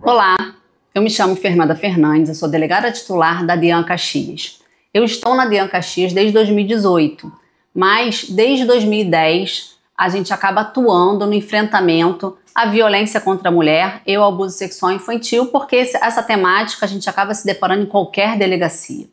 Olá, eu me chamo Fernanda Fernandes, eu sou delegada titular da DIAN Caxias. Eu estou na DIAN Caxias desde 2018, mas desde 2010 a gente acaba atuando no enfrentamento à violência contra a mulher e ao abuso sexual infantil, porque essa temática a gente acaba se deparando em qualquer delegacia.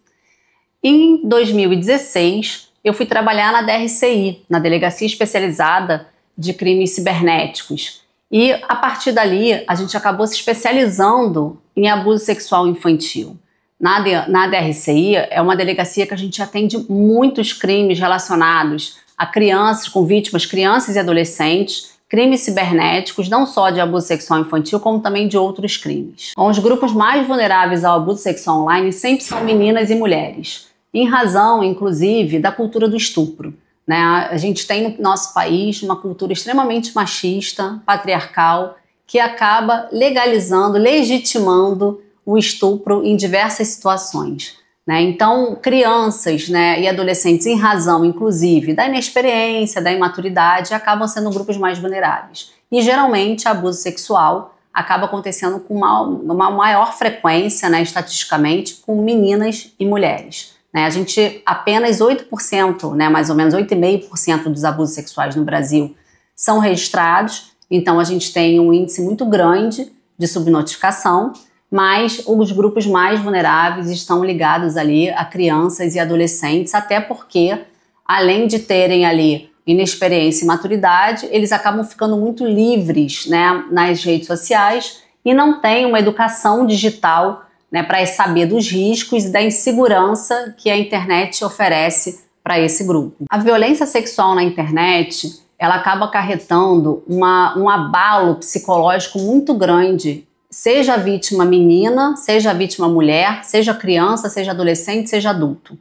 Em 2016, eu fui trabalhar na DRCI, na Delegacia Especializada de Crimes Cibernéticos. E a partir dali, a gente acabou se especializando em abuso sexual infantil. Na DRCI é uma delegacia que a gente atende muitos crimes relacionados a crianças, com vítimas, crianças e adolescentes, crimes cibernéticos, não só de abuso sexual infantil, como também de outros crimes. Os grupos mais vulneráveis ao abuso sexual online sempre são meninas e mulheres, em razão, inclusive, da cultura do estupro. A gente tem no nosso país uma cultura extremamente machista, patriarcal, que acaba legalizando, legitimando o estupro em diversas situações. Então, crianças e adolescentes, em razão, inclusive, da inexperiência, da imaturidade, acabam sendo grupos mais vulneráveis. E, geralmente, abuso sexual acaba acontecendo com uma maior frequência, estatisticamente, com meninas e mulheres. A gente, apenas 8%, mais ou menos 8,5% dos abusos sexuais no Brasil são registrados, então a gente tem um índice muito grande de subnotificação, mas os grupos mais vulneráveis estão ligados ali a crianças e adolescentes, até porque, além de terem ali inexperiência e maturidade, eles acabam ficando muito livres nas redes sociais e não têm uma educação digital para saber dos riscos e da insegurança que a internet oferece para esse grupo. A violência sexual na internet, ela acaba acarretando um abalo psicológico muito grande, seja a vítima menina, seja a vítima mulher, seja criança, seja adolescente, seja adulto.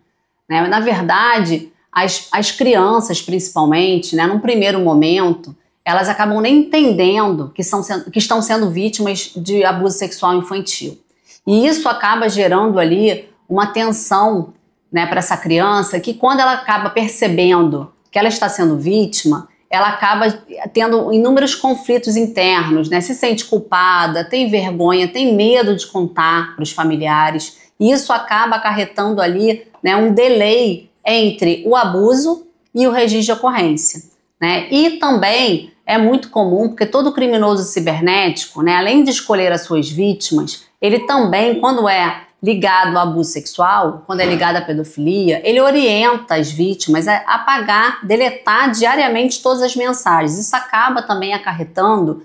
Na verdade, as crianças, principalmente, num primeiro momento, elas acabam nem entendendo que estão sendo vítimas de abuso sexual infantil. E isso acaba gerando ali uma tensão para essa criança, que quando ela acaba percebendo que ela está sendo vítima, ela acaba tendo inúmeros conflitos internos, se sente culpada, tem vergonha, tem medo de contar para os familiares. E isso acaba acarretando ali um delay entre o abuso e o registro de ocorrência. E também é muito comum, porque todo criminoso cibernético, além de escolher as suas vítimas, ele também, quando é ligado ao abuso sexual, quando é ligado à pedofilia, ele orienta as vítimas a apagar, deletar diariamente todas as mensagens. Isso acaba também acarretando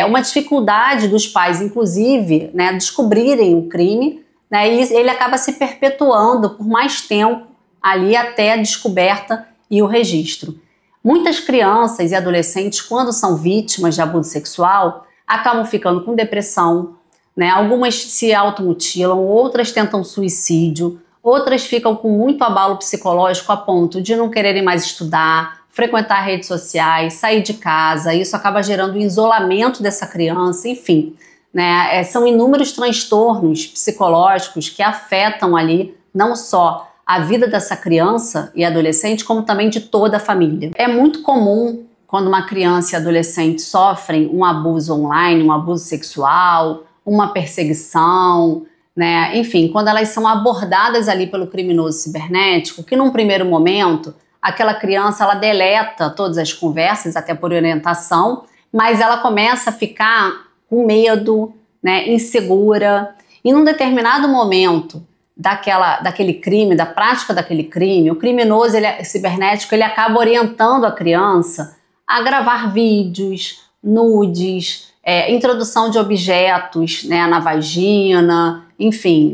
uma dificuldade dos pais, inclusive, descobrirem o crime, e ele acaba se perpetuando por mais tempo ali até a descoberta e o registro. Muitas crianças e adolescentes, quando são vítimas de abuso sexual, acabam ficando com depressão, algumas se automutilam, outras tentam suicídio, outras ficam com muito abalo psicológico a ponto de não quererem mais estudar, frequentar redes sociais, sair de casa. Isso acaba gerando o isolamento dessa criança, enfim. São inúmeros transtornos psicológicos que afetam ali não só a vida dessa criança e adolescente, como também de toda a família. É muito comum, quando uma criança e adolescente sofrem um abuso online, um abuso sexual, uma perseguição, enfim, quando elas são abordadas ali pelo criminoso cibernético, que num primeiro momento, aquela criança ela deleta todas as conversas, até por orientação, mas ela começa a ficar com medo, insegura, e num determinado momento daquele crime, da prática daquele crime, o criminoso cibernético ele acaba orientando a criança a gravar vídeos, nudes, introdução de objetos na vagina, enfim,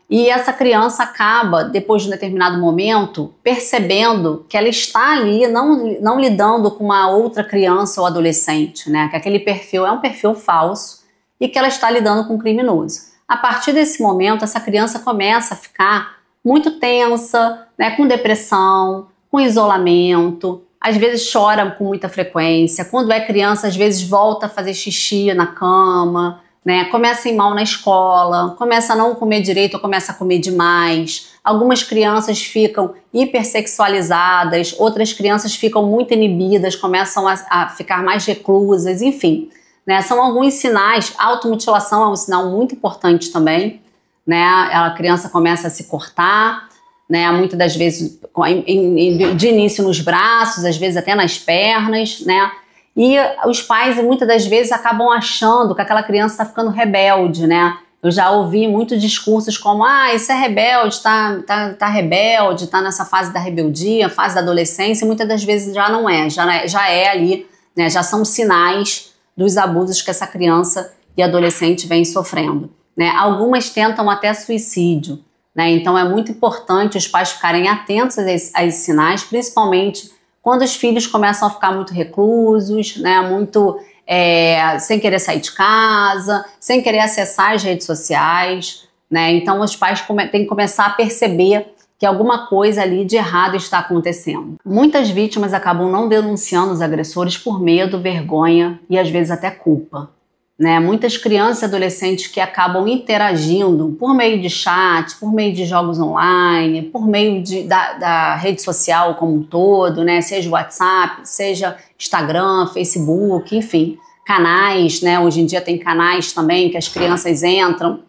E essa criança acaba, depois de um determinado momento, percebendo que ela está ali não lidando com uma outra criança ou adolescente, que aquele perfil é um perfil falso e que ela está lidando com um criminoso. A partir desse momento, essa criança começa a ficar muito tensa, com depressão, com isolamento, às vezes chora com muita frequência. Quando é criança, às vezes volta a fazer xixi na cama, começa a ir mal na escola, começa a não comer direito ou começa a comer demais. Algumas crianças ficam hipersexualizadas, outras crianças ficam muito inibidas, começam a ficar mais reclusas, enfim. né? São alguns sinais. A automutilação é um sinal muito importante também, né? A criança começa a se cortar, né? Muitas das vezes de início nos braços, às vezes até nas pernas, né? E os pais muitas das vezes acabam achando que aquela criança está ficando rebelde, né? Eu já ouvi muitos discursos como, isso é rebelde, tá rebelde, tá nessa fase da rebeldia, fase da adolescência, e muitas das vezes já não é, já é ali, né? Já são sinais dos abusos que essa criança e adolescente vem sofrendo, né? Algumas tentam até suicídio, né? Então é muito importante os pais ficarem atentos a esses sinais, principalmente quando os filhos começam a ficar muito reclusos, né? Muito sem querer sair de casa, sem querer acessar as redes sociais, né? Então os pais têm que começar a perceber que alguma coisa ali de errado está acontecendo. Muitas vítimas acabam não denunciando os agressores por medo, vergonha e às vezes até culpa, né? Muitas crianças e adolescentes que acabam interagindo por meio de chat, por meio de jogos online, por meio da rede social como um todo, né? Seja WhatsApp, seja Instagram, Facebook, enfim, canais, né? Hoje em dia tem canais também que as crianças entram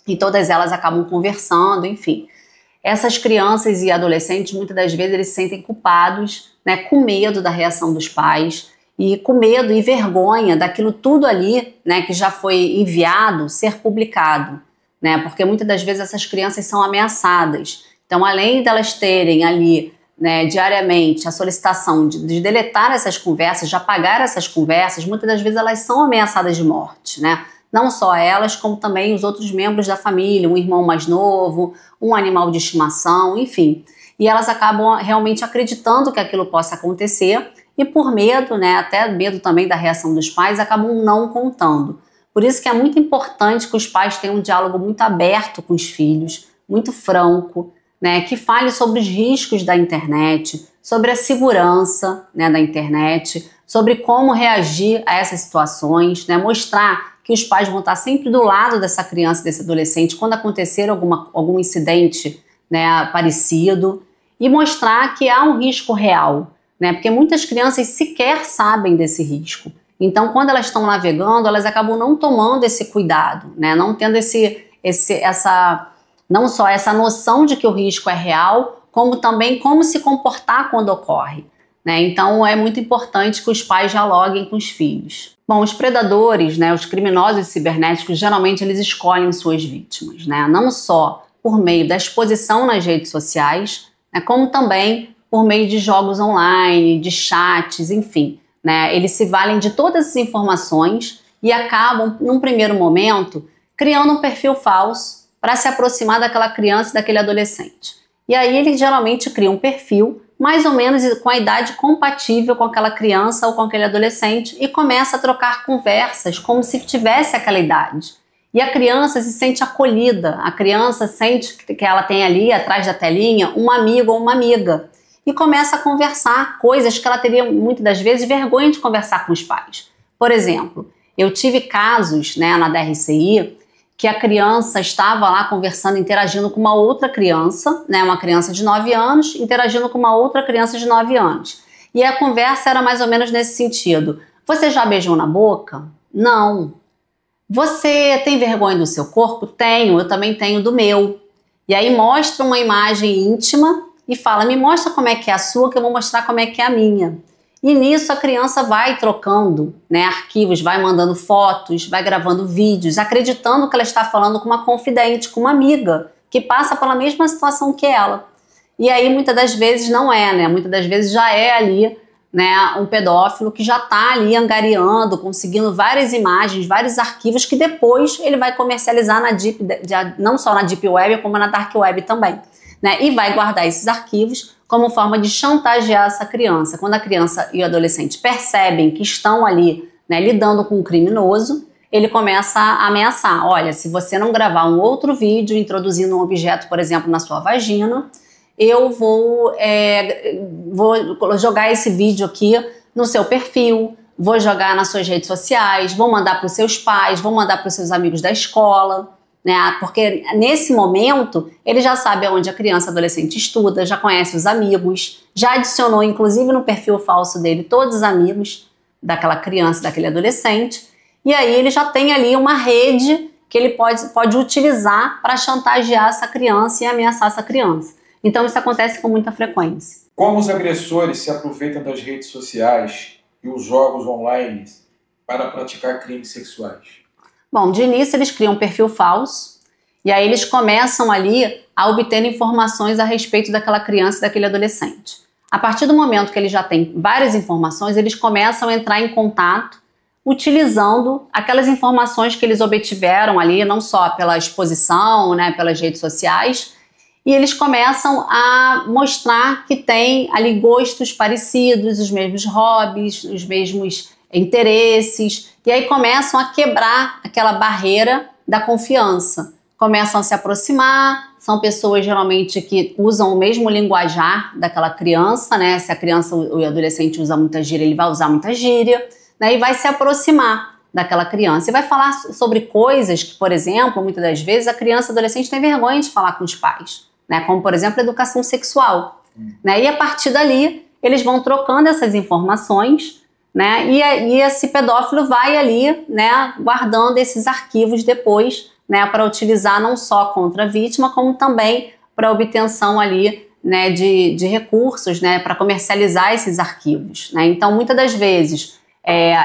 e todas elas acabam conversando, enfim. Essas crianças e adolescentes, muitas das vezes, eles se sentem culpados, né? Com medo da reação dos pais, e com medo e vergonha daquilo tudo ali, né, que já foi enviado ser publicado, né, porque muitas das vezes essas crianças são ameaçadas. Então, além delas terem ali, né, diariamente a solicitação de deletar essas conversas, de apagar essas conversas, muitas das vezes elas são ameaçadas de morte, né, não só elas, como também os outros membros da família, um irmão mais novo, um animal de estimação, enfim. E elas acabam realmente acreditando que aquilo possa acontecer, e por medo, né, até medo também da reação dos pais, acabam não contando. Por isso que é muito importante que os pais tenham um diálogo muito aberto com os filhos, muito franco, né, que fale sobre os riscos da internet, sobre a segurança, né, da internet, sobre como reagir a essas situações, né, mostrar que os pais vão estar sempre do lado dessa criança, desse adolescente, quando acontecer algum incidente, né, parecido, e mostrar que há um risco real, né? Porque muitas crianças sequer sabem desse risco. Então, quando elas estão navegando, elas acabam não tomando esse cuidado, né? Não tendo não só essa noção de que o risco é real, como também como se comportar quando ocorre, né? Então, é muito importante que os pais dialoguem com os filhos. Bom, os predadores, né, os criminosos cibernéticos, geralmente eles escolhem suas vítimas, né? Não só por meio da exposição nas redes sociais, né, como também por meio de jogos online, de chats, enfim, né? Eles se valem de todas essas informações e acabam, num primeiro momento, criando um perfil falso para se aproximar daquela criança e daquele adolescente. E aí ele geralmente cria um perfil mais ou menos com a idade compatível com aquela criança ou com aquele adolescente e começa a trocar conversas como se tivesse aquela idade. E a criança se sente acolhida, a criança sente que ela tem ali, atrás da telinha, um amigo ou uma amiga. E começa a conversar coisas que ela teria muitas das vezes vergonha de conversar com os pais. Por exemplo, eu tive casos, né, na DRCI que a criança estava lá conversando, interagindo com uma outra criança, né, uma criança de 9 anos, interagindo com uma outra criança de 9 anos. E a conversa era mais ou menos nesse sentido. Você já beijou na boca? Não. Você tem vergonha do seu corpo? Tenho, eu também tenho do meu. E aí mostra uma imagem íntima e fala, me mostra como é que é a sua, que eu vou mostrar como é que é a minha. E nisso a criança vai trocando, né, arquivos, vai mandando fotos, vai gravando vídeos, acreditando que ela está falando com uma confidente, com uma amiga, que passa pela mesma situação que ela. E aí muitas das vezes não é, né? Muitas das vezes já é ali, né, um pedófilo que já está ali angariando, conseguindo várias imagens, vários arquivos que depois ele vai comercializar na não só na Deep Web, como na Dark Web também, né? E vai guardar esses arquivos como forma de chantagear essa criança. Quando a criança e o adolescente percebem que estão ali, né, lidando com um criminoso, ele começa a ameaçar. Olha, se você não gravar um outro vídeo introduzindo um objeto, por exemplo, na sua vagina, eu vou jogar esse vídeo aqui no seu perfil, vou jogar nas suas redes sociais, vou mandar para os seus pais, vou mandar para os seus amigos da escola, né? Porque nesse momento ele já sabe onde a criança e adolescente estuda, já conhece os amigos, já adicionou inclusive no perfil falso dele todos os amigos daquela criança, daquele adolescente, e aí ele já tem ali uma rede que ele pode utilizar para chantagear essa criança e ameaçar essa criança. Então isso acontece com muita frequência. Como os agressores se aproveitam das redes sociais e os jogos online para praticar crimes sexuais? Bom, de início eles criam um perfil falso e aí eles começam ali a obter informações a respeito daquela criança e daquele adolescente. A partir do momento que eles já têm várias informações, eles começam a entrar em contato utilizando aquelas informações que eles obtiveram ali, não só pela exposição, né, pelas redes sociais, e eles começam a mostrar que tem ali gostos parecidos, os mesmos hobbies, os mesmos interesses, e aí começam a quebrar aquela barreira da confiança. Começam a se aproximar, são pessoas geralmente que usam o mesmo linguajar daquela criança, né? Se a criança ou o adolescente usa muita gíria, ele vai usar muita gíria, né? E vai se aproximar daquela criança. E vai falar sobre coisas que, por exemplo, muitas das vezes a criança ou adolescente tem vergonha de falar com os pais, né? Como, por exemplo, educação sexual. Né? E a partir dali, eles vão trocando essas informações, né? E esse pedófilo vai ali, né, guardando esses arquivos depois, né, para utilizar não só contra a vítima, como também para obtenção ali, né, de recursos, né, para comercializar esses arquivos. Né? Então, muitas das vezes,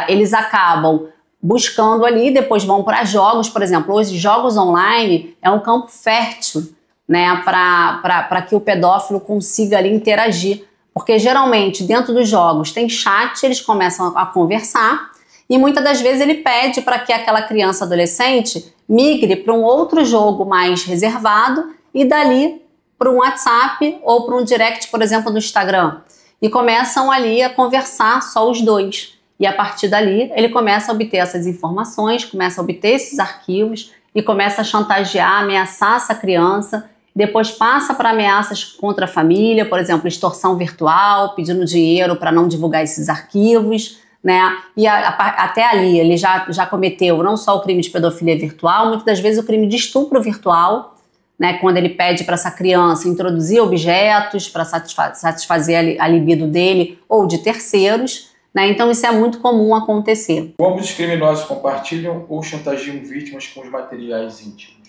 eles acabam buscando ali, depois vão para jogos, por exemplo, os jogos online é um campo fértil, né, para que o pedófilo consiga ali interagir, porque geralmente dentro dos jogos tem chat, eles começam a conversar, e muitas das vezes ele pede para que aquela criança adolescente migre para um outro jogo mais reservado e dali para um WhatsApp ou para um direct, por exemplo, do Instagram. E começam ali a conversar só os dois. E a partir dali ele começa a obter essas informações, começa a obter esses arquivos e começa a chantagear, ameaçar essa criança. Depois passa para ameaças contra a família, por exemplo, extorsão virtual, pedindo dinheiro para não divulgar esses arquivos. Né? E até ali ele já cometeu não só o crime de pedofilia virtual, muitas das vezes o crime de estupro virtual, né? Quando ele pede para essa criança introduzir objetos para satisfazer a libido dele ou de terceiros, né? Então isso é muito comum acontecer. Como os criminosos compartilham ou chantageiam vítimas com os materiais íntimos?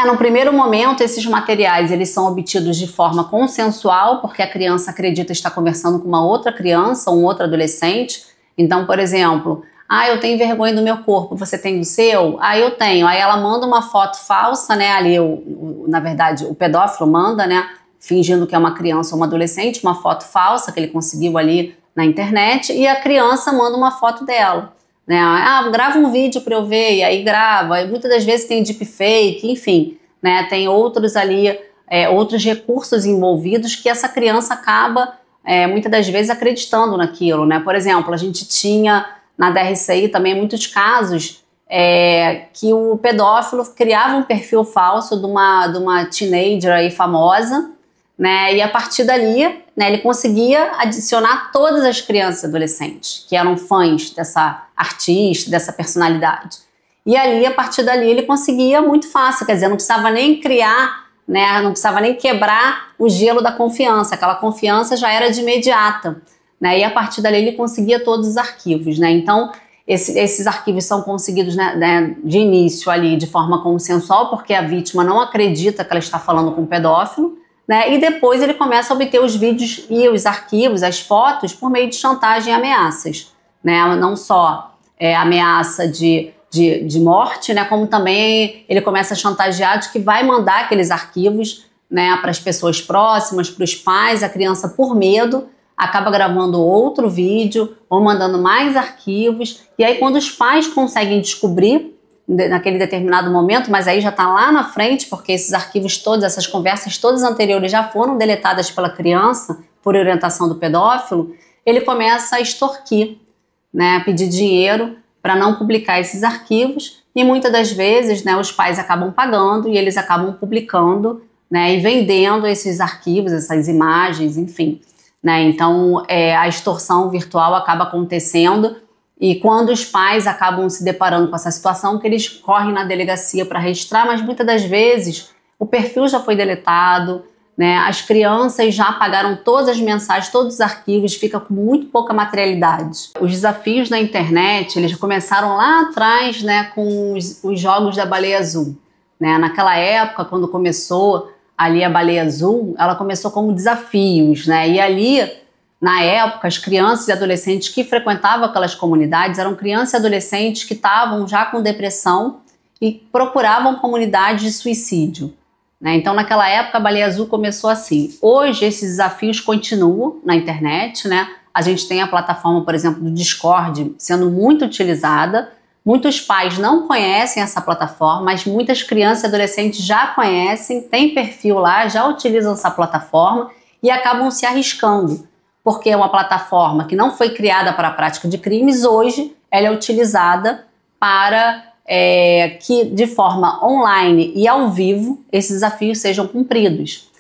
No primeiro momento, esses materiais eles são obtidos de forma consensual, porque a criança acredita estar conversando com uma outra criança ou um outro adolescente. Então, por exemplo, eu tenho vergonha do meu corpo, você tem do seu? Eu tenho. Aí ela manda uma foto falsa, né? Ali, na verdade, o pedófilo manda, né? Fingindo que é uma criança ou uma adolescente, uma foto falsa que ele conseguiu ali na internet, e a criança manda uma foto dela, né? Grava um vídeo para eu ver, e aí grava. E muitas das vezes tem deepfake, enfim, né? Tem outros ali, outros recursos envolvidos que essa criança acaba muitas das vezes acreditando naquilo, né? Por exemplo, a gente tinha na DRCI também muitos casos que o pedófilo criava um perfil falso de uma teenager aí famosa, né? E a partir dali, né, ele conseguia adicionar todas as crianças e adolescentes que eram fãs dessa artista, dessa personalidade. E ali, a partir dali, ele conseguia muito fácil, quer dizer, não precisava nem criar, né, não precisava nem quebrar o gelo da confiança, aquela confiança já era de imediata, né, e a partir dali ele conseguia todos os arquivos, né, então esses arquivos são conseguidos, né, de início ali de forma consensual, porque a vítima não acredita que ela está falando com um pedófilo, né, e depois ele começa a obter os vídeos e os arquivos, as fotos, por meio de chantagem e ameaças, né, não só ameaça de morte, né, como também ele começa a chantagear de que vai mandar aqueles arquivos, né, para as pessoas próximas, para os pais. A criança, por medo, acaba gravando outro vídeo ou mandando mais arquivos, e aí quando os pais conseguem descobrir naquele determinado momento, mas aí já está lá na frente, porque esses arquivos todos, essas conversas todas anteriores já foram deletadas pela criança por orientação do pedófilo, ele começa a extorquir, né, a pedir dinheiro para não publicar esses arquivos, e muitas das vezes, né, os pais acabam pagando e eles acabam publicando, né, e vendendo esses arquivos, essas imagens, enfim, né, então a extorsão virtual acaba acontecendo, e quando os pais acabam se deparando com essa situação, que eles correm na delegacia para registrar, mas muitas das vezes o perfil já foi deletado, né? As crianças já apagaram todas as mensagens, todos os arquivos, fica com muito pouca materialidade. Os desafios na internet, eles começaram lá atrás, né, com os jogos da Baleia Azul, né? Naquela época, quando começou ali a Baleia Azul, ela começou como desafios, né? E ali, na época, as crianças e adolescentes que frequentavam aquelas comunidades eram crianças e adolescentes que estavam já com depressão e procuravam comunidades de suicídio, né? Então, naquela época, a Baleia Azul começou assim. Hoje, esses desafios continuam na internet, né? A gente tem a plataforma, por exemplo, do Discord sendo muito utilizada. Muitos pais não conhecem essa plataforma, mas muitas crianças e adolescentes já conhecem, têm perfil lá, já utilizam essa plataforma e acabam se arriscando, porque é uma plataforma que não foi criada para a prática de crimes, hoje ela é utilizada para que de forma online e ao vivo esses desafios sejam cumpridos.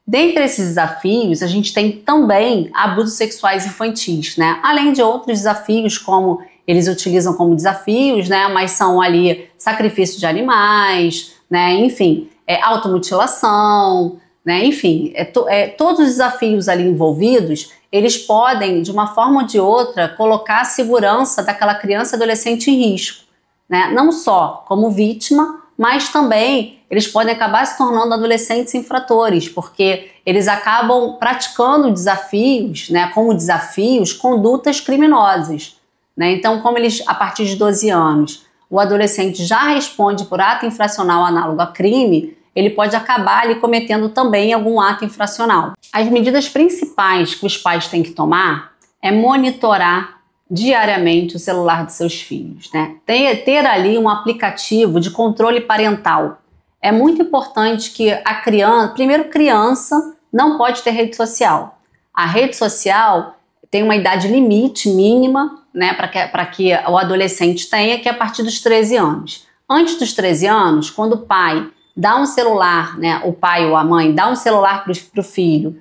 Dentre esses desafios, a gente tem também abusos sexuais infantis, né? Além de outros desafios, como eles utilizam como desafios, né? Mas são ali sacrifício de animais, né? Enfim, automutilação, né? Enfim, todos os desafios ali envolvidos, eles podem, de uma forma ou de outra, colocar a segurança daquela criança e adolescente em risco, né? Não só como vítima, mas também eles podem acabar se tornando adolescentes infratores, porque eles acabam praticando desafios, né, como desafios, condutas criminosas, né? Então, como eles, a partir de 12 anos, o adolescente já responde por ato infracional análogo a crime, ele pode acabar ali cometendo também algum ato infracional. As medidas principais que os pais têm que tomar é monitorar diariamente o celular de seus filhos, né? Ter ali um aplicativo de controle parental. É muito importante que a criança, primeiro, criança não pode ter rede social. A rede social tem uma idade limite mínima, né, para que o adolescente tenha, que é a partir dos 13 anos. Antes dos 13 anos, quando o pai dá um celular, né, o pai ou a mãe dá um celular para o filho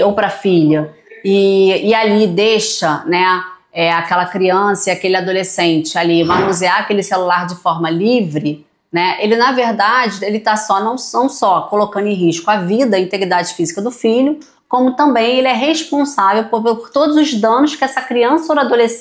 ou para a filha e ali deixa, né, aquela criança e aquele adolescente ali manusear aquele celular de forma livre, né, ele na verdade ele está não só colocando em risco a vida, a integridade física do filho, como também ele é responsável por todos os danos que essa criança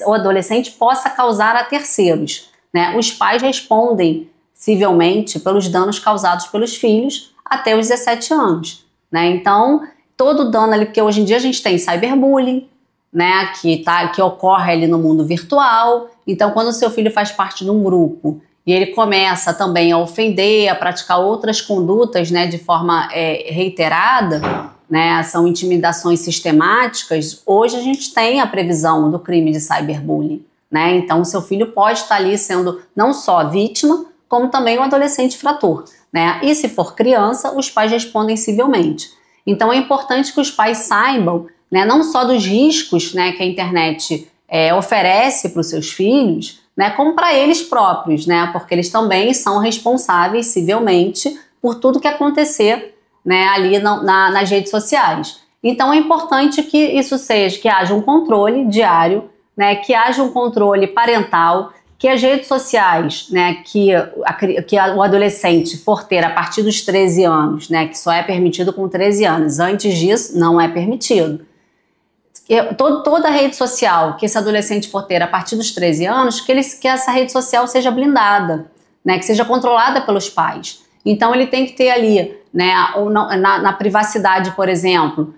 ou adolescente possa causar a terceiros, né? Os pais respondem civilmente pelos danos causados pelos filhos até os 17 anos, né? Então, todo dano ali, porque hoje em dia a gente tem cyberbullying, né, que ocorre ali no mundo virtual. Então, quando o seu filho faz parte de um grupo e ele começa também a ofender, a praticar outras condutas, né, de forma reiterada, né, são intimidações sistemáticas, hoje a gente tem a previsão do crime de cyberbullying, né? Então, o seu filho pode estar ali sendo não só vítima, como também um adolescente infrator, né? E se for criança, os pais respondem civilmente. Então, é importante que os pais saibam, né, não só dos riscos, né, que a internet oferece para os seus filhos, né, como para eles próprios, né, porque eles também são responsáveis civilmente por tudo que acontecer, né, ali nas redes sociais. Então é importante que isso seja, que haja um controle diário, né, que haja um controle parental, que as redes sociais, né, que o adolescente for ter a partir dos 13 anos, né, que só é permitido com 13 anos, antes disso não é permitido. Toda rede social que esse adolescente for ter a partir dos 13 anos, que essa rede social seja blindada, né, que seja controlada pelos pais. Então ele tem que ter ali, né, na privacidade, por exemplo,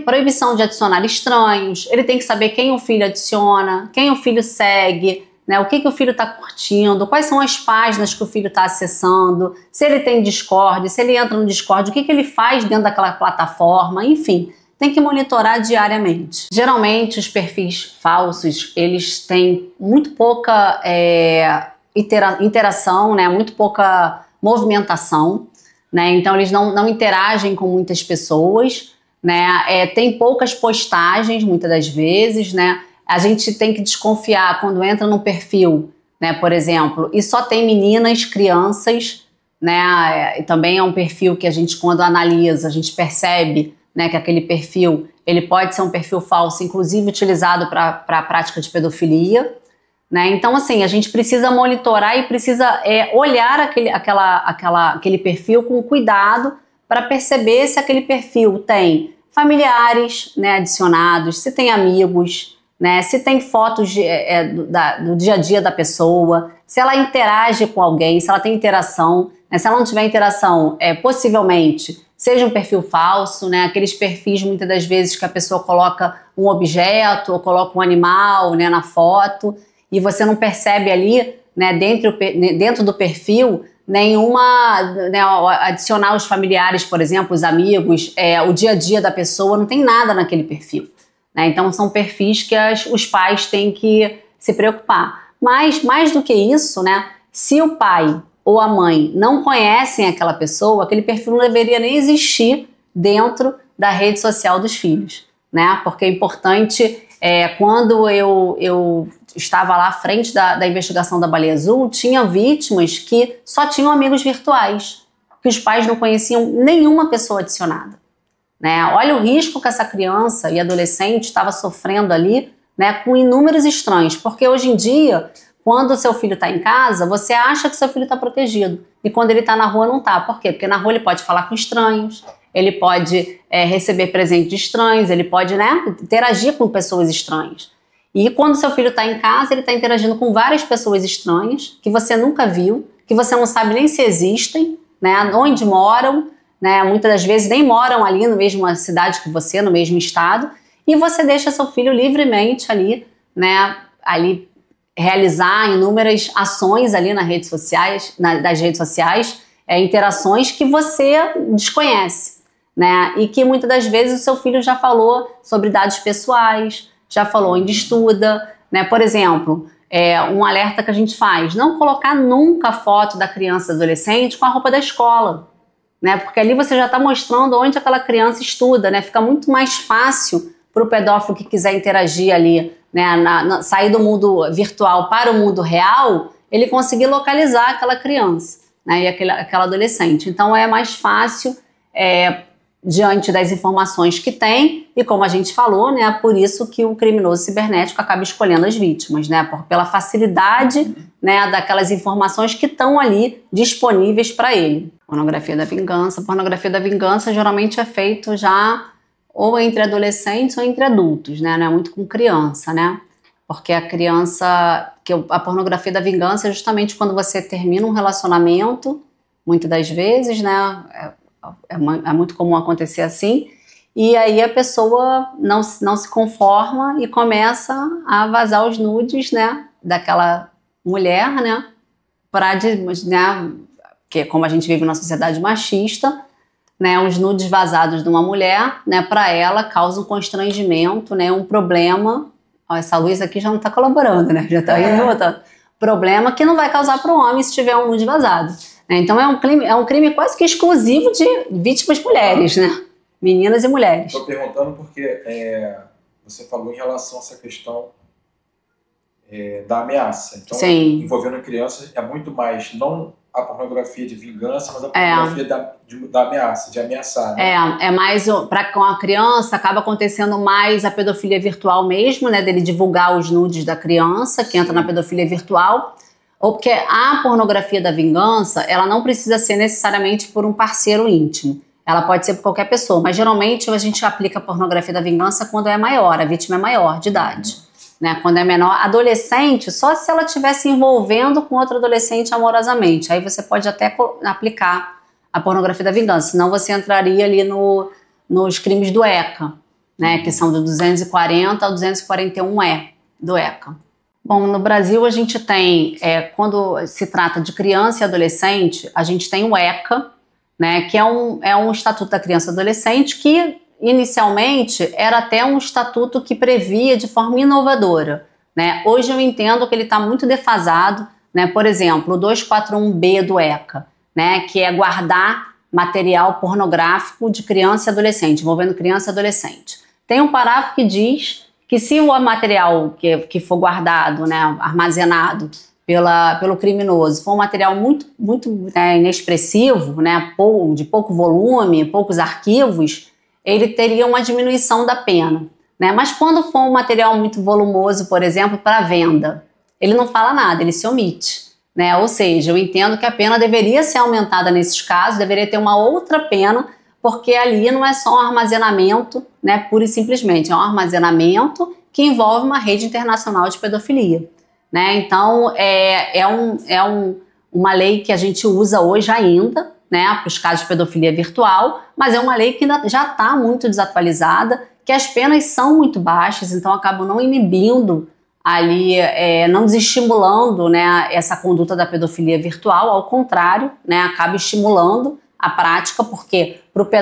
proibição de adicionar estranhos, ele tem que saber quem o filho adiciona, quem o filho segue, né, o que o filho está curtindo, quais são as páginas que o filho está acessando, se ele tem Discord, se ele entra no Discord, o que ele faz dentro daquela plataforma, enfim, tem que monitorar diariamente. Geralmente os perfis falsos, eles têm muito pouca interação, né, muito pouca movimentação, né, então eles não interagem com muitas pessoas, né, tem poucas postagens muitas das vezes, né. A gente tem que desconfiar quando entra num perfil, né, por exemplo, e só tem meninas, crianças, né, e também é um perfil que a gente, quando analisa, a gente percebe, né, que aquele perfil, ele pode ser um perfil falso, inclusive utilizado para a prática de pedofilia, né. Então, assim, a gente precisa monitorar e precisa olhar aquele perfil com cuidado para perceber se aquele perfil tem familiares, né, adicionados, se tem amigos, né, se tem fotos do dia a dia da pessoa, se ela interage com alguém, se ela tem interação, né, se ela não tiver interação, possivelmente seja um perfil falso, né, aqueles perfis muitas das vezes que a pessoa coloca um objeto ou coloca um animal, né, na foto e você não percebe ali, né, dentro do perfil nenhuma, né, adicionar os familiares, por exemplo, os amigos, o dia a dia da pessoa, não tem nada naquele perfil, né? Então são perfis que os pais têm que se preocupar. Mas mais do que isso, né, se o pai ou a mãe não conhecem aquela pessoa, aquele perfil não deveria nem existir dentro da rede social dos filhos, né? Porque é importante, quando eu estava lá à frente da investigação da Baleia Azul, tinha vítimas que só tinham amigos virtuais, que os pais não conheciam nenhuma pessoa adicionada, né? Olha o risco que essa criança e adolescente estava sofrendo ali, né, com inúmeros estranhos, porque hoje em dia, quando o seu filho está em casa, você acha que seu filho está protegido, e quando ele está na rua não está. Por quê? Porque na rua ele pode falar com estranhos, ele pode receber presente de estranhos, ele pode, né, interagir com pessoas estranhas. E quando seu filho está em casa, ele está interagindo com várias pessoas estranhas, que você nunca viu, que você não sabe nem se existem, né, onde moram, né, muitas das vezes nem moram ali na mesma cidade que você, no mesmo estado, e você deixa seu filho livremente ali, né, ali realizar inúmeras ações ali nas redes sociais, interações que você desconhece, né, e que muitas das vezes o seu filho já falou sobre dados pessoais, já falou onde estuda, né? Por exemplo, um alerta que a gente faz, não colocar nunca a foto da criança e adolescente com a roupa da escola, né? Porque ali você já está mostrando onde aquela criança estuda, né? Fica muito mais fácil para o pedófilo que quiser interagir ali, né? Sair do mundo virtual para o mundo real, ele conseguir localizar aquela criança, né? E aquela adolescente. Então é mais fácil, diante das informações que tem, e como a gente falou, né, por isso que o criminoso cibernético acaba escolhendo as vítimas, né, pela facilidade, né, daquelas informações que estão ali disponíveis para ele. Pornografia da vingança geralmente é feito já ou entre adolescentes ou entre adultos, né, não é muito com criança, né, porque a pornografia da vingança é justamente quando você termina um relacionamento, muitas das vezes, né, é muito comum acontecer assim, e aí a pessoa não se conforma e começa a vazar os nudes, né, daquela mulher, né, que como a gente vive numa sociedade machista, né, os nudes vazados de uma mulher, né, para ela causa um constrangimento, né, um problema. Ó, essa luz aqui já não está colaborando, né, já está aí voltando. Problema que não vai causar para o homem se tiver um nude vazado. Então é um crime quase que exclusivo de vítimas mulheres, né? Meninas e mulheres. Estou perguntando porque você falou em relação a essa questão da ameaça. Então, sim, envolvendo crianças, é muito mais não a pornografia de vingança, mas a pornografia da ameaça, de ameaçar. Né? É mais, com a criança, acaba acontecendo mais a pedofilia virtual mesmo, né? Dele divulgar os nudes da criança, que entra na pedofilia virtual. Ou porque a pornografia da vingança, ela não precisa ser necessariamente por um parceiro íntimo. Ela pode ser por qualquer pessoa, mas geralmente a gente aplica a pornografia da vingança quando é maior, a vítima é maior de idade. Né? Quando é menor, adolescente, só se ela estiver se envolvendo com outro adolescente amorosamente. Aí você pode até aplicar a pornografia da vingança, senão você entraria ali nos crimes do ECA, né? Que são do 240 ao 241E do ECA. Bom, no Brasil a gente tem, quando se trata de criança e adolescente, a gente tem o ECA, né, que é um Estatuto da Criança e Adolescente que, inicialmente, era até um estatuto que previa de forma inovadora. Né? Hoje eu entendo que ele está muito defasado, né? Por exemplo, o 241B do ECA, né, que é guardar material pornográfico de criança e adolescente, envolvendo criança e adolescente. Tem um parágrafo que diz que se o material que for guardado, né, armazenado pelo criminoso for um material muito, muito inexpressivo, né, de pouco volume, poucos arquivos, ele teria uma diminuição da pena. Né? Mas quando for um material muito volumoso, por exemplo, para venda, ele não fala nada, ele se omite. Né? Ou seja, eu entendo que a pena deveria ser aumentada nesses casos, deveria ter uma outra pena porque ali não é só um armazenamento, né, pura e simplesmente, é um armazenamento que envolve uma rede internacional de pedofilia, né? Então, uma lei que a gente usa hoje ainda, né, para os casos de pedofilia virtual, mas é uma lei que já está muito desatualizada, que as penas são muito baixas, então acabam não inibindo ali, não desestimulando, né, essa conduta da pedofilia virtual, ao contrário, né, acaba estimulando a prática, porque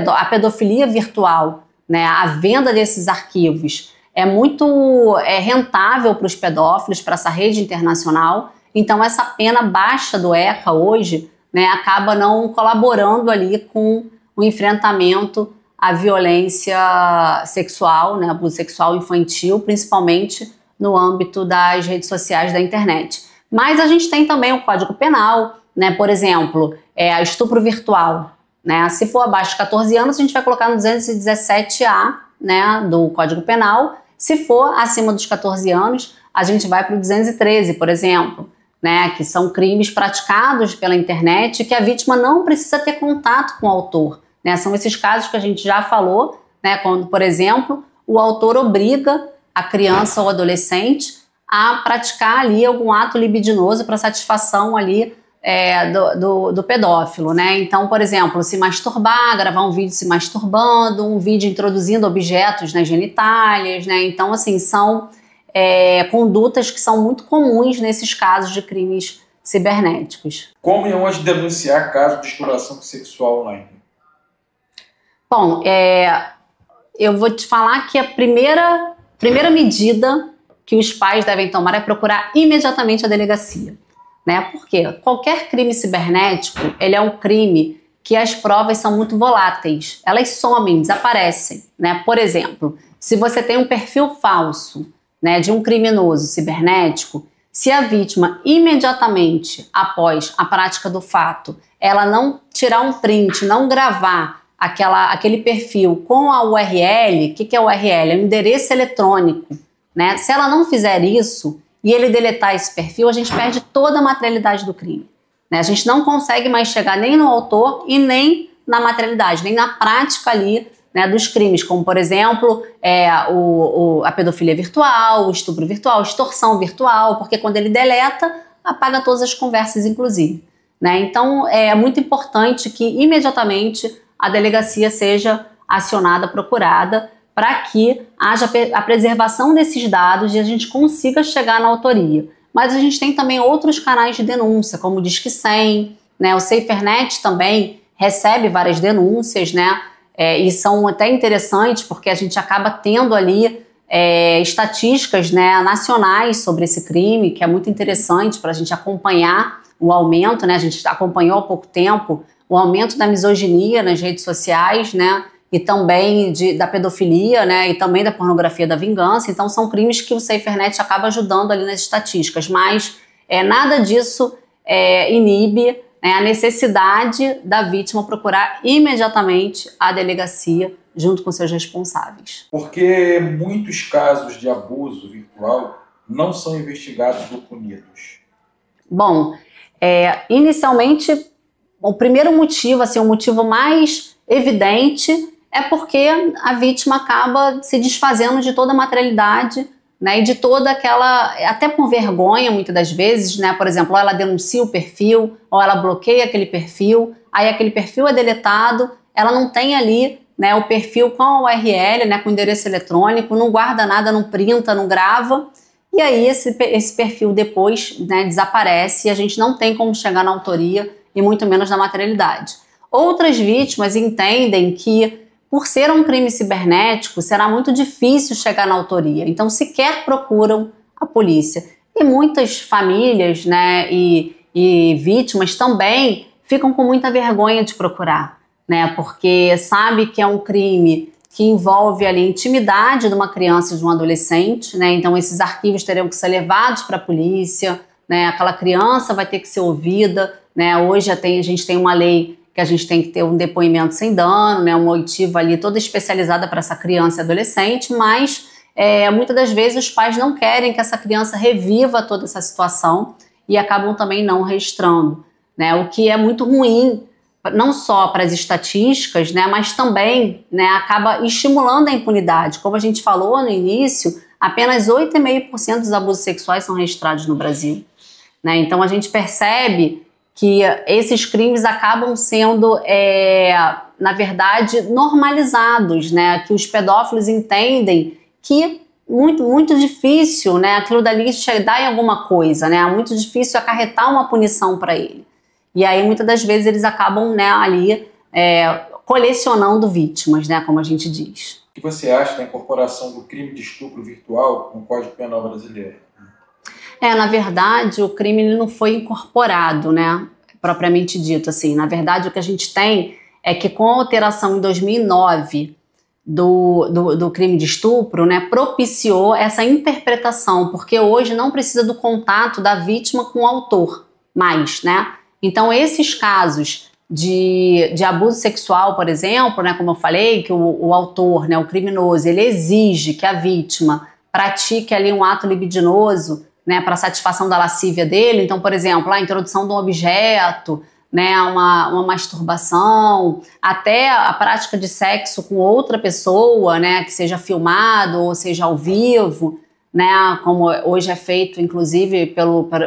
a pedofilia virtual, né, a venda desses arquivos é muito rentável para os pedófilos, para essa rede internacional, então essa pena baixa do ECA hoje, né, acaba não colaborando ali com o enfrentamento à violência sexual, né, abuso sexual infantil, principalmente no âmbito das redes sociais da internet. Mas a gente tem também o Código Penal, né, por exemplo, estupro virtual, né, se for abaixo de 14 anos, a gente vai colocar no 217A, né, do Código Penal. Se for acima dos 14 anos, a gente vai para o 213, por exemplo, né, que são crimes praticados pela internet que a vítima não precisa ter contato com o autor, né, são esses casos que a gente já falou, né, quando, por exemplo, o autor obriga a criança ou adolescente a praticar ali algum ato libidinoso para satisfação ali do pedófilo, né? Então, por exemplo, se masturbar, gravar um vídeo se masturbando, um vídeo introduzindo objetos nas genitálias, né? Então, assim, são condutas que são muito comuns nesses casos de crimes cibernéticos. Como e onde denunciar caso de exploração sexual online? Bom, eu vou te falar que a primeira medida que os pais devem tomar é procurar imediatamente a delegacia, né? Porque qualquer crime cibernético, ele é um crime que as provas são muito voláteis, elas somem, desaparecem, né? Por exemplo, se você tem um perfil falso, né, de um criminoso cibernético, se a vítima imediatamente após a prática do fato, ela não tirar um print, não gravar aquele perfil com a URL, o que é a URL? É um endereço eletrônico, né? Se ela não fizer isso e ele deletar esse perfil, a gente perde toda a materialidade do crime, né? A gente não consegue mais chegar nem no autor e nem na materialidade, nem na prática ali, né, dos crimes, como, por exemplo, a pedofilia virtual, o estupro virtual, a extorsão virtual, porque quando ele deleta, apaga todas as conversas, inclusive, né? Então, é muito importante que imediatamente a delegacia seja acionada, procurada, para que haja a preservação desses dados e a gente consiga chegar na autoria. Mas a gente tem também outros canais de denúncia, como o Disque 100, né? O SaferNet também recebe várias denúncias, né? E são até interessantes porque a gente acaba tendo ali estatísticas, né, nacionais sobre esse crime, que é muito interessante para a gente acompanhar o aumento, né? A gente acompanhou há pouco tempo o aumento da misoginia nas redes sociais, né? E também da pedofilia, né, e também da pornografia da vingança. Então são crimes que o SaferNet acaba ajudando ali nas estatísticas, mas nada disso inibe, né, a necessidade da vítima procurar imediatamente a delegacia junto com seus responsáveis. Porque muitos casos de abuso virtual não são investigados ou punidos? Bom, inicialmente, o primeiro motivo, assim, o motivo mais evidente é porque a vítima acaba se desfazendo de toda a materialidade, né, e de toda aquela, até com vergonha muitas das vezes, né, por exemplo, ou ela denuncia o perfil, ou ela bloqueia aquele perfil, aí aquele perfil é deletado, ela não tem ali, né, o perfil com a URL, né, com o endereço eletrônico, não guarda nada, não printa, não grava, e aí esse perfil depois, né, desaparece e a gente não tem como chegar na autoria e muito menos na materialidade. Outras vítimas entendem que por ser um crime cibernético, será muito difícil chegar na autoria. Então, sequer procuram a polícia. E muitas famílias, né, e vítimas também ficam com muita vergonha de procurar, né, porque sabe que é um crime que envolve ali a intimidade de uma criança e de um adolescente, né, então esses arquivos teriam que ser levados para a polícia, né, aquela criança vai ter que ser ouvida, né, hoje a gente tem uma lei que a gente tem que ter um depoimento sem dano, né, uma oitiva ali toda especializada para essa criança e adolescente, mas muitas das vezes os pais não querem que essa criança reviva toda essa situação e acabam também não registrando, né, o que é muito ruim, não só para as estatísticas, né, mas também, né, acaba estimulando a impunidade. Como a gente falou no início, apenas 8,5% dos abusos sexuais são registrados no Brasil, né? Então a gente percebe que esses crimes acabam sendo, na verdade, normalizados, né? Que os pedófilos entendem que muito difícil, né, aquilo dali chegar em alguma coisa, né? É muito difícil acarretar uma punição para ele. E aí, muitas das vezes, eles acabam, né, ali colecionando vítimas, né, como a gente diz. O que você acha da incorporação do crime de estupro virtual no Código Penal brasileiro? Na verdade, o crime ele não foi incorporado, né, propriamente dito. Assim. Na verdade, o que a gente tem é que com a alteração em 2009 do crime de estupro, né, propiciou essa interpretação, porque hoje não precisa do contato da vítima com o autor mais, né? Então, esses casos de abuso sexual, por exemplo, né, como eu falei, que o autor, né, o criminoso, ele exige que a vítima pratique ali um ato libidinoso, né, para satisfação da lascívia dele. Então, por exemplo, a introdução de um objeto, né, uma masturbação, até a prática de sexo com outra pessoa, né, que seja filmado ou seja ao vivo, né, como hoje é feito, inclusive,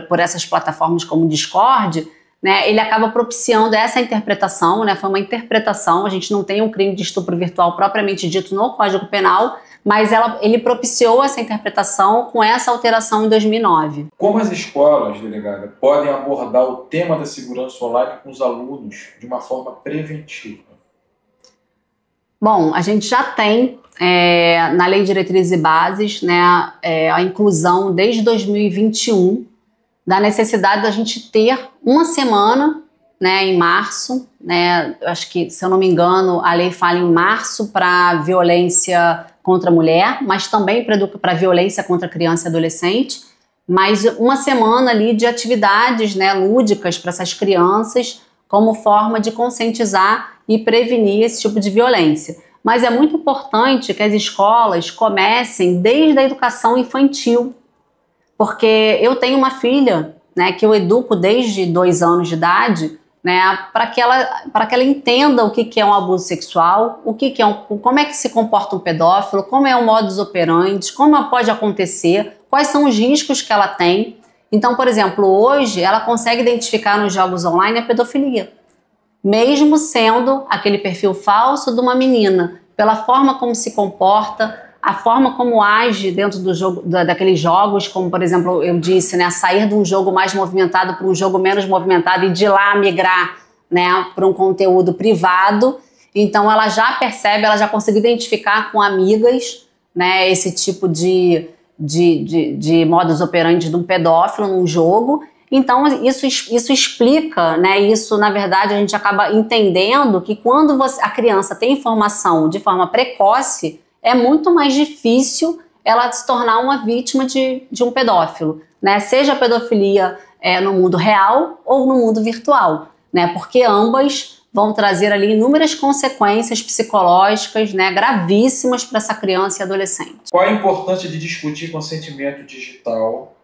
por essas plataformas como o Discord, né, ele acaba propiciando essa interpretação, né, foi uma interpretação, a gente não tem um crime de estupro virtual propriamente dito no Código Penal, mas ele propiciou essa interpretação com essa alteração em 2009. Como as escolas, delegada, podem abordar o tema da segurança online com os alunos de uma forma preventiva? Bom, a gente já tem na Lei de Diretrizes e Bases, né, a inclusão desde 2021 da necessidade da gente ter uma semana, né, em março, né, acho que, se eu não me engano, a lei fala em março para violência contra a mulher, mas também para violência contra criança e adolescente, mas uma semana ali de atividades, né, lúdicas para essas crianças, como forma de conscientizar e prevenir esse tipo de violência. Mas é muito importante que as escolas comecem desde a educação infantil, porque eu tenho uma filha, né, que eu educo desde 2 anos de idade, né, para que ela entenda o que é um abuso sexual, como é que se comporta um pedófilo, como é o modus operandi, como pode acontecer, quais são os riscos que ela tem. Então, por exemplo, hoje ela consegue identificar nos jogos online a pedofilia, mesmo sendo aquele perfil falso de uma menina, pela forma como se comporta, a forma como age dentro do jogo, daqueles jogos, como, por exemplo, eu disse, né, sair de um jogo mais movimentado para um jogo menos movimentado e de lá migrar, né, para um conteúdo privado. Então, ela já percebe, ela já conseguiu identificar com amigas, né, esse tipo de modus operandi de um pedófilo num jogo. Então, isso explica, né, isso, na verdade, a gente acaba entendendo que quando a criança tem informação de forma precoce, é muito mais difícil ela se tornar uma vítima de um pedófilo, né? Seja a pedofilia no mundo real ou no mundo virtual, né? Porque ambas vão trazer ali inúmeras consequências psicológicas, né, gravíssimas para essa criança e adolescente. Qual a importância de discutir consentimento digital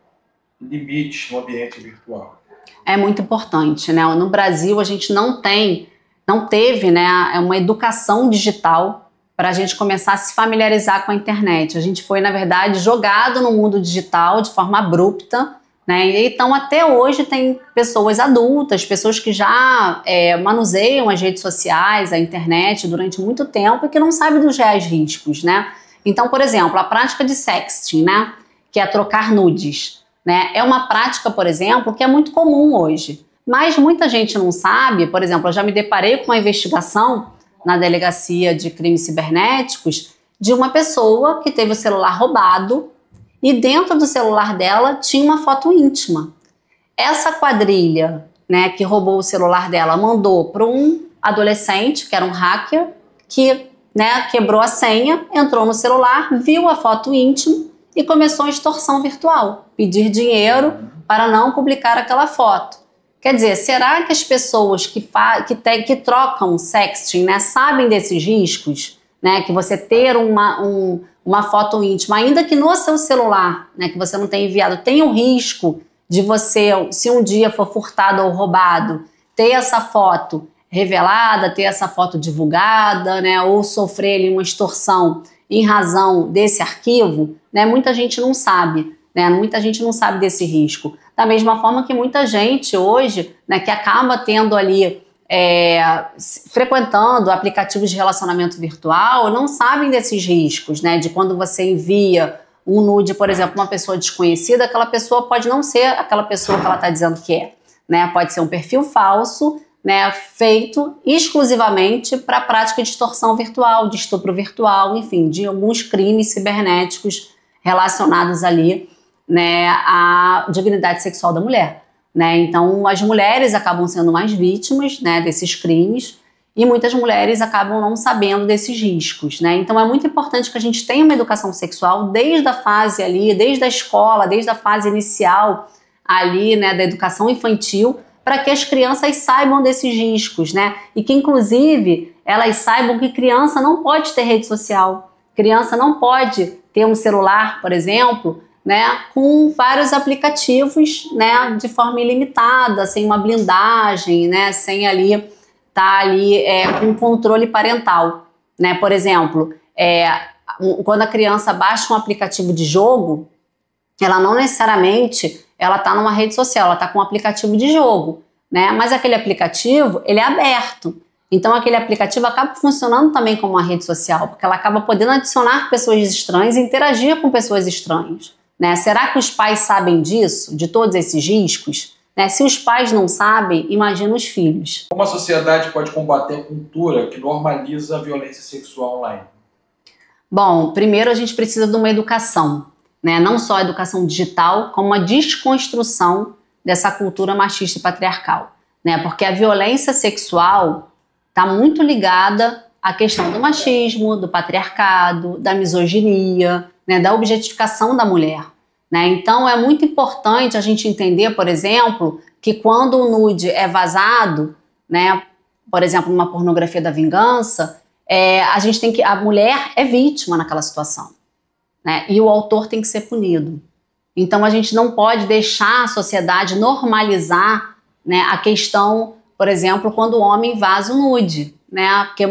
e limites no ambiente virtual? É muito importante, né? No Brasil a gente não teve, né, uma educação digital para a gente começar a se familiarizar com a internet. A gente foi, na verdade, jogado no mundo digital de forma abrupta, né? Então, até hoje, tem pessoas adultas, pessoas que já manuseiam as redes sociais, a internet durante muito tempo e que não sabem dos reais riscos, né? Então, por exemplo, a prática de sexting, né, que é trocar nudes, né, é uma prática, por exemplo, que é muito comum hoje. Mas muita gente não sabe. Por exemplo, eu já me deparei com uma investigação na Delegacia de Crimes Cibernéticos, de uma pessoa que teve o celular roubado e dentro do celular dela tinha uma foto íntima. Essa quadrilha, né, que roubou o celular dela mandou para um adolescente, que era um hacker, que, né, quebrou a senha, entrou no celular, viu a foto íntima e começou a extorsão virtual, pedir dinheiro para não publicar aquela foto. Quer dizer, será que as pessoas que trocam sexting, né, sabem desses riscos, né, que você ter uma foto íntima, ainda que no seu celular, né, que você não tenha enviado, tem o risco de você, se um dia for furtado ou roubado, ter essa foto revelada, ter essa foto divulgada, né, ou sofrer ali uma extorsão em razão desse arquivo, né, muita gente não sabe, né, muita gente não sabe desse risco. Da mesma forma que muita gente hoje, né, que acaba tendo ali, frequentando aplicativos de relacionamento virtual, não sabem desses riscos, né, de quando você envia um nude, por exemplo, uma pessoa desconhecida, aquela pessoa pode não ser aquela pessoa que ela está dizendo que é, né, pode ser um perfil falso, né, feito exclusivamente para a prática de extorsão virtual, de estupro virtual, enfim, de alguns crimes cibernéticos relacionados ali, né, à dignidade sexual da mulher, né? Então, as mulheres acabam sendo mais vítimas, né, desses crimes, e muitas mulheres acabam não sabendo desses riscos, né? Então, é muito importante que a gente tenha uma educação sexual desde a fase ali, desde a escola, desde a fase inicial ali, né, da educação infantil, para que as crianças saibam desses riscos, né? E que, inclusive, elas saibam que criança não pode ter rede social, criança não pode ter um celular, por exemplo, né, com vários aplicativos, né, de forma ilimitada, sem uma blindagem, né, sem ali estar ali com controle parental, né? Por exemplo, quando a criança baixa um aplicativo de jogo, ela não necessariamente ela está numa rede social, ela está com um aplicativo de jogo, né? Mas aquele aplicativo, ele é aberto. Então aquele aplicativo acaba funcionando também como uma rede social, porque ela acaba podendo adicionar pessoas estranhas e interagir com pessoas estranhas, né? Será que os pais sabem disso, de todos esses riscos? Né? Se os pais não sabem, imagina os filhos. Como a sociedade pode combater a cultura que normaliza a violência sexual online? Bom, primeiro a gente precisa de uma educação, né? Não só a educação digital, como a desconstrução dessa cultura machista e patriarcal, né? Porque a violência sexual está muito ligada à questão do machismo, do patriarcado, da misoginia, né? Da objetificação da mulher, né? Então é muito importante a gente entender, por exemplo, que quando o nude é vazado, né? Por exemplo, numa pornografia da vingança, a mulher é vítima naquela situação, né? E o autor tem que ser punido. Então a gente não pode deixar a sociedade normalizar, né, a questão, por exemplo, quando o homem vaza o nude, né? Porque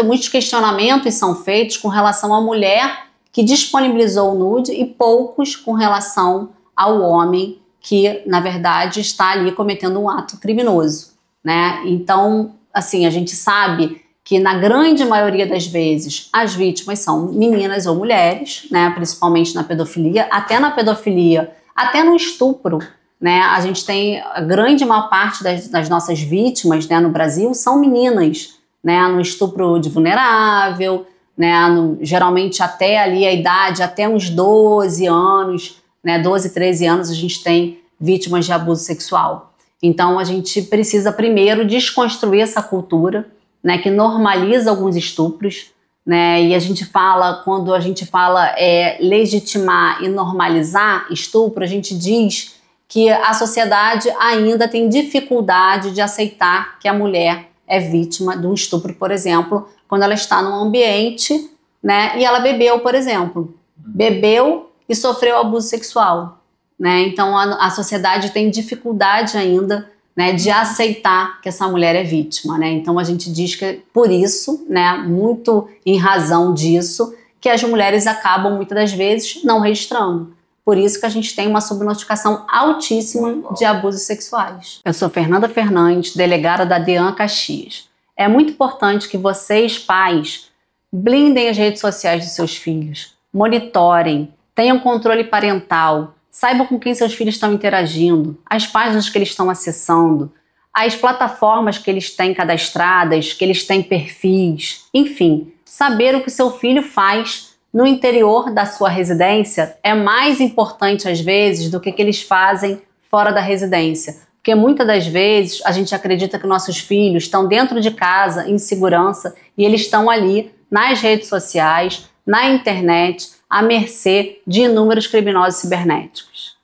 muitos questionamentos são feitos com relação à mulher que disponibilizou o nude e poucos com relação ao homem que, na verdade, está ali cometendo um ato criminoso, né? Então, assim, a gente sabe que na grande maioria das vezes as vítimas são meninas ou mulheres, né, principalmente na pedofilia, até no estupro, né, a gente tem a grande maior parte das nossas vítimas, né, no Brasil são meninas, né, no estupro de vulnerável, né, geralmente até ali a idade, até uns 12 anos, né, 12, 13 anos a gente tem vítimas de abuso sexual. Então a gente precisa primeiro desconstruir essa cultura, né, que normaliza alguns estupros, né, e quando a gente fala legitimar e normalizar estupro, a gente diz que a sociedade ainda tem dificuldade de aceitar que a mulher é vítima de um estupro, por exemplo, quando ela está num ambiente, né, e ela bebeu, por exemplo, bebeu e sofreu abuso sexual, né, então a sociedade tem dificuldade ainda, né, de aceitar que essa mulher é vítima, né? Então a gente diz que por isso, né, muito em razão disso, que as mulheres acabam muitas das vezes não registrando. Por isso que a gente tem uma subnotificação altíssima de abusos sexuais. Eu sou Fernanda Fernandes, delegada da DEAN Caxias. É muito importante que vocês, pais, blindem as redes sociais dos seus filhos, monitorem, tenham controle parental, saibam com quem seus filhos estão interagindo, as páginas que eles estão acessando, as plataformas que eles têm cadastradas, que eles têm perfis, enfim, saber o que seu filho faz no interior da sua residência é mais importante às vezes do que eles fazem fora da residência. Porque muitas das vezes a gente acredita que nossos filhos estão dentro de casa, em segurança, e eles estão ali nas redes sociais, na internet, à mercê de inúmeros criminosos cibernéticos.